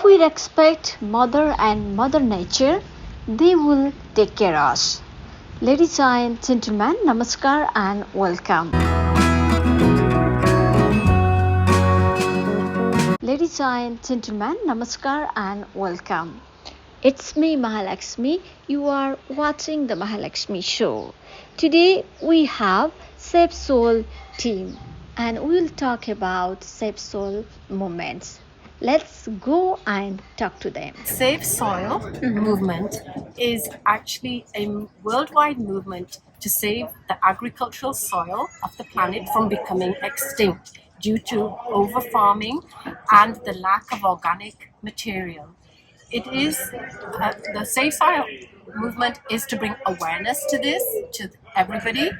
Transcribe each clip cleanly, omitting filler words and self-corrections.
we respect Mother and Mother Nature, they will take care of us. Ladies and gentlemen, namaskar and welcome. Ladies and gentlemen, namaskar and welcome. It's me, Mahalaxmi. You are watching the Mahalaxmi Show. Today we have Save Soil team and we will talk about Save Soil movements. Let's go and talk to them. Save Soil movement is actually a worldwide movement to save the agricultural soil of the planet from becoming extinct due to over-farming and the lack of organic material. It is the Save Soil movement is to bring awareness to this to everybody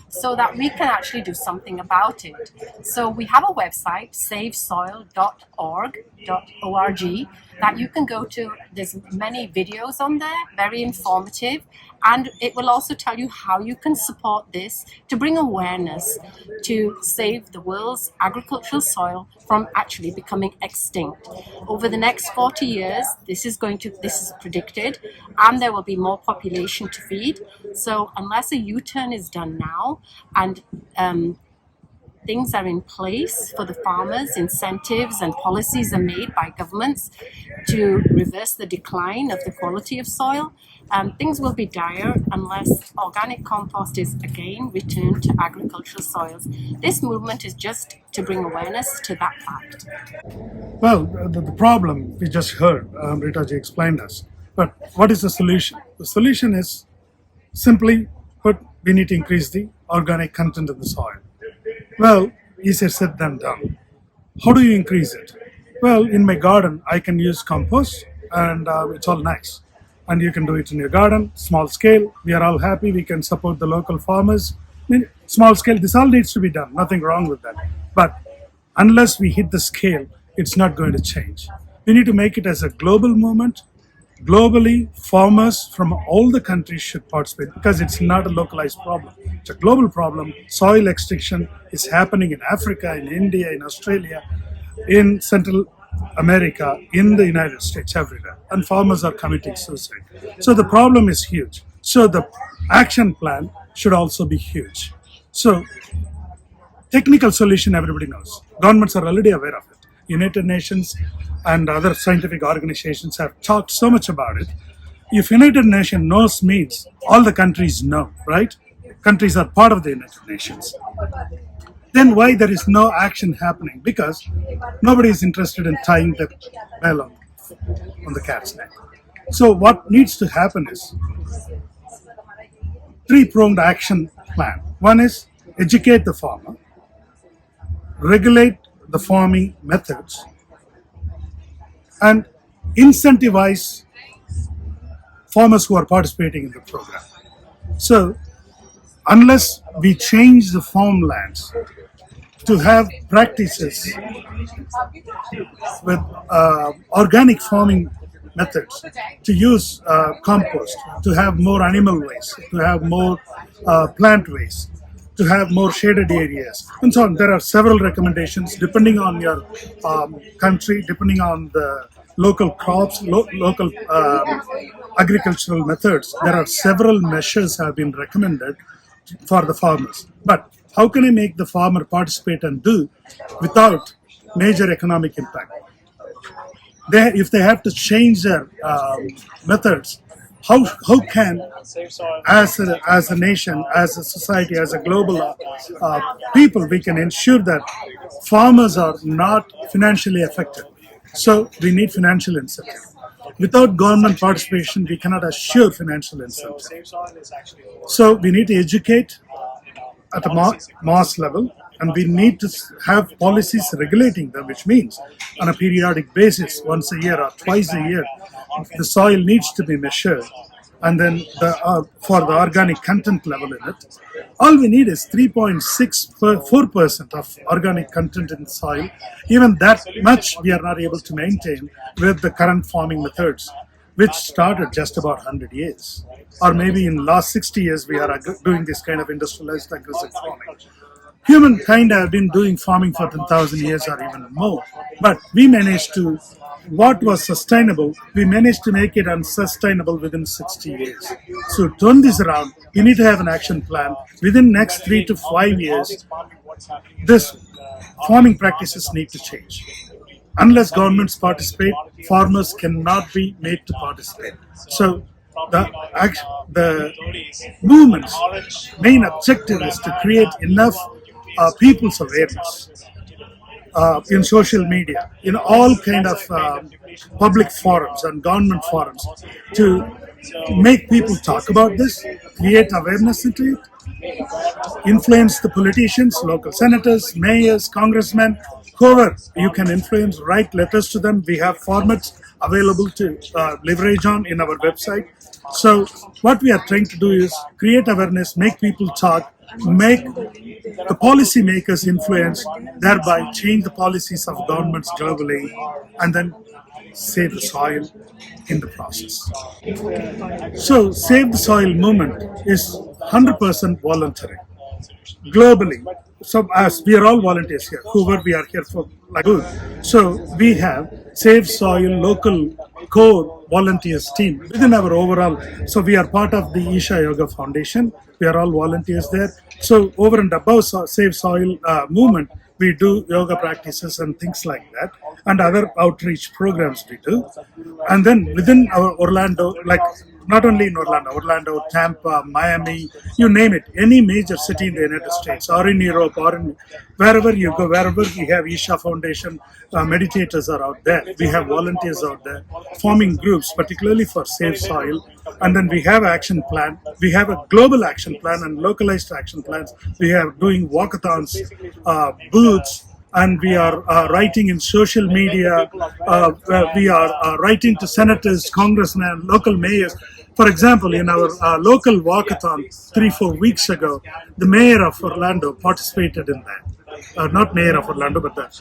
so that we can actually do something about it. So we have a website, savesoil.org that you can go to. There's many videos on there, very informative, and it will also tell you how you can support this to bring awareness to save the world's agricultural soil from actually becoming extinct. Over the next 40 years, this is predicted, and there will be more population to feed. So unless a U-turn is done now and things are in place for the farmers, incentives and policies are made by governments to reverse the decline of the quality of soil, things will be dire unless organic compost is again returned to agricultural soils. This movement is just to bring awareness to that fact. Well, the problem we just heard, Ritaji explained us. But what is the solution? The solution is simply put, we need to increase the organic content in the soil. Well, easier said than done. How do you increase it? Well, in my garden, I can use compost and it's all nice. And you can do it in your garden, small scale. We are all happy. We can support the local farmers. Small scale, this all needs to be done. Nothing wrong with that. But unless we hit the scale, it's not going to change. We need to make it as a global movement. Globally, farmers from all the countries should participate because it's not a localized problem. It's a global problem. Soil extinction is happening in Africa, in India, in Australia, in Central America, in the United States, everywhere. And farmers are committing suicide. So the problem is huge. So the action plan should also be huge. So technical solution everybody knows. Governments are already aware of it. United Nations and other scientific organizations have talked so much about it. If United Nations knows means all the countries know, right? Countries are part of the United Nations. Then why there is no action happening? Because nobody is interested in tying the bell on the cat's neck. So what needs to happen is three-pronged action plan. One is educate the farmer, regulate the farming methods, and incentivize farmers who are participating in the program. So unless we change the farmlands to have practices with organic farming methods, to use compost, to have more animal waste, to have more plant waste, to have more shaded areas, and so on. There are several recommendations depending on your country, depending on the local crops, local agricultural methods. There are several measures have been recommended for the farmers. But how can I make the farmer participate and do without major economic impact? If they have to change their methods, how can, as a nation, as a society, as a global people, we can ensure that farmers are not financially affected? So we need financial incentive. Without government participation, we cannot assure financial incentive. So we need to educate at a mass level, and we need to have policies regulating them, which means on a periodic basis, once a year or twice a year, the soil needs to be measured, and then for the organic content level in it, all we need is 3.64% of organic content in the soil. Even that much we are not able to maintain with the current farming methods, which started just about 100 years. Or maybe in the last 60 years we are doing this kind of industrialized aggressive farming. Humankind have been doing farming for 10,000 years or even more, but we managed to what was sustainable, we managed to make it unsustainable within 60 years. So to turn this around, you need to have an action plan. Within next 3 to 5 years, this farming practices need to change. Unless governments participate, farmers cannot be made to participate. So the movement's main objective is to create enough people's awareness in social media, in all kind of public forums and government forums, to make people talk about this, create awareness into it, influence the politicians, local senators, mayors, congressmen, whoever you can influence, write letters to them. We have formats available to leverage on in our website. So what we are trying to do is create awareness, make people talk, make the policy makers influence, thereby change the policies of governments globally, and then save the soil in the process. So Save the Soil movement is 100% voluntary globally. So as we are all volunteers here, whoever we are here for, like good. So we have Save Soil local core volunteers team within our overall. So we are part of the Isha Yoga Foundation. We are all volunteers there. So over and above Save Soil movement, we do yoga practices and things like that, and other outreach programs we do. And then within our Orlando, like not only in Orlando, Tampa, Miami, you name it, any major city in the United States or in Europe or in wherever you go, wherever we have Isha Foundation, meditators are out there. We have volunteers out there forming groups, particularly for Save Soil. And then we have action plan. We have a global action plan and localized action plans. We are doing walkathons, booths, and we are writing in social media. We are writing to senators, congressmen, local mayors. For example, in our local walkathon 3-4 weeks ago, the mayor of Orlando participated in that. Not mayor of Orlando, but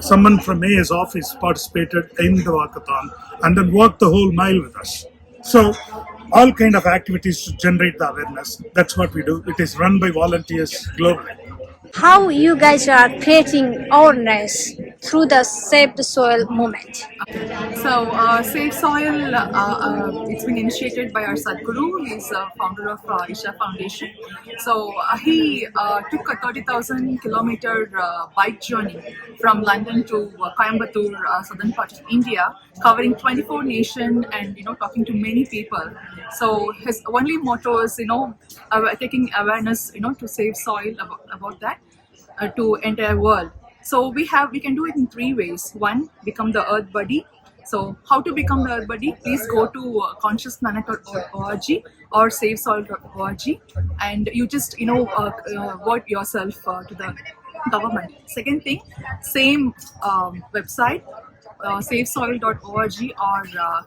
someone from mayor's office participated in the walkathon and then walked the whole mile with us. So all kind of activities to generate the awareness. That's what we do. It is run by volunteers globally. How you guys are creating awareness through the Save the Soil movement? So, Save Soil, it's been initiated by our Sadhguru. He's a founder of Isha Foundation. So, he took a 30,000 kilometer bike journey from London to Coimbatore, southern part of India, covering 24 nations and, talking to many people. So, his only motto is, taking awareness, to save soil about that to entire world. So we can do it in 3 ways. One, become the earth buddy. So how to become the earth buddy? Please go to consciousplanet.org or savesoil.org, and you just vote yourself to the government. Second thing, same website, savesoil.org or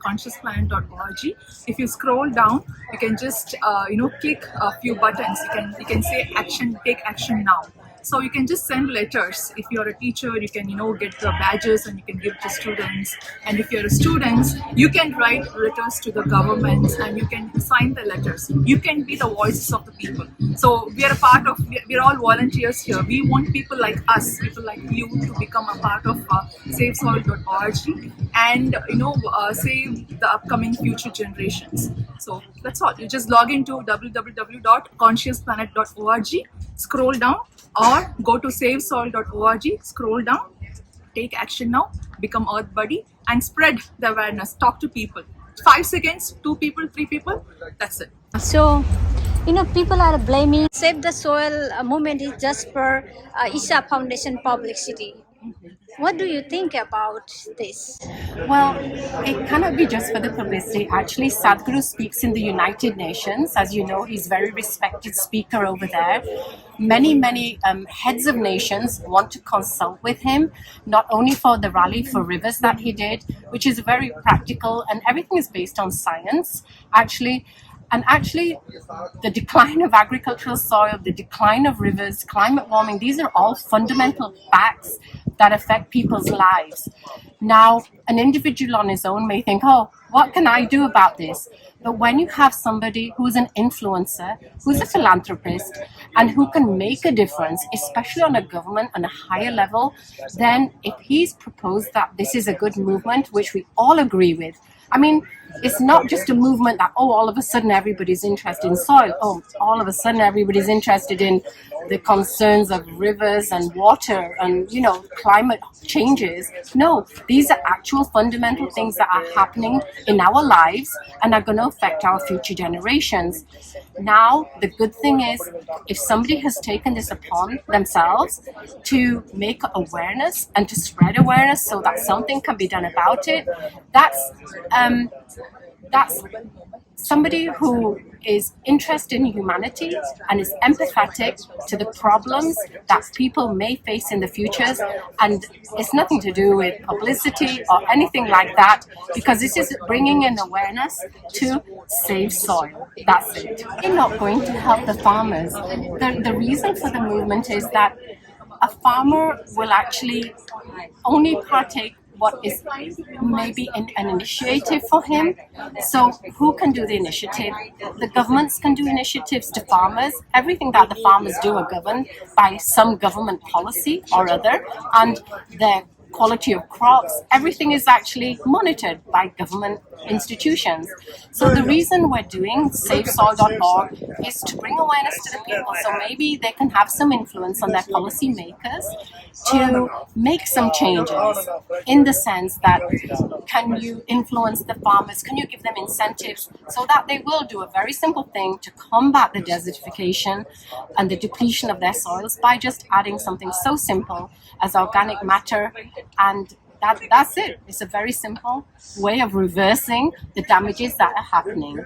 consciousplanet.org. If you scroll down, you can just click a few buttons. You can say action, take action now. So you can just send letters. If you're a teacher, you can get the badges and you can give to students. And if you're a student, you can write letters to the governments and you can sign the letters. You can be the voices of the people. So we're all volunteers here. We want people like us, people like you, to become a part of savesoil.org and save the upcoming future generations. So that's all. You just log into www.consciousplanet.org, scroll down, or go to savesoil.org, scroll down, take action now, become earth buddy, and spread the awareness. Talk to people. 5 seconds, 2 people, 3 people, that's it. So, people are blaming Save the Soil movement is just for Isha Foundation publicity. What do you think about this? Well, it cannot be just for the publicity. Actually, Sadhguru speaks in the United Nations. As you know, he's a very respected speaker over there. Many heads of nations want to consult with him, not only for the rally for rivers that he did, which is very practical, and everything is based on science. Actually, And actually, the decline of agricultural soil, the decline of rivers, climate warming, these are all fundamental facts that affect people's lives. Now, an individual on his own may think, oh, what can I do about this? But when you have somebody who's an influencer, who's a philanthropist, and who can make a difference, especially on a government on a higher level, then if he's proposed that this is a good movement, which we all agree with, I mean, it's not just a movement that, oh, all of a sudden everybody's interested in soil. Oh, all of a sudden everybody's interested in the concerns of rivers and water and, climate changes. No, these are actual fundamental things that are happening in our lives and are going to affect our future generations. Now, the good thing is, if somebody has taken this upon themselves to make awareness and to spread awareness so that something can be done about it, that's somebody who is interested in humanity and is empathetic to the problems that people may face in the futures. And it's nothing to do with publicity or anything like that, because this is bringing in awareness to save soil. That's it. We're not going to help the farmers. The reason for the movement is that a farmer will actually only partake what is maybe an initiative for him. So who can do the initiative? The governments can do initiatives to farmers. Everything that the farmers do are governed by some government policy or other, and their quality of crops, everything is actually monitored by government institutions. So the reason we're doing SaveSoil.org is to bring awareness to the people, so maybe they can have some influence on their policy makers to make some changes, in the sense that, can you influence the farmers, can you give them incentives so that they will do a very simple thing to combat the desertification and the depletion of their soils by just adding something so simple as organic matter. And that's it. It's a very simple way of reversing the damages that are happening.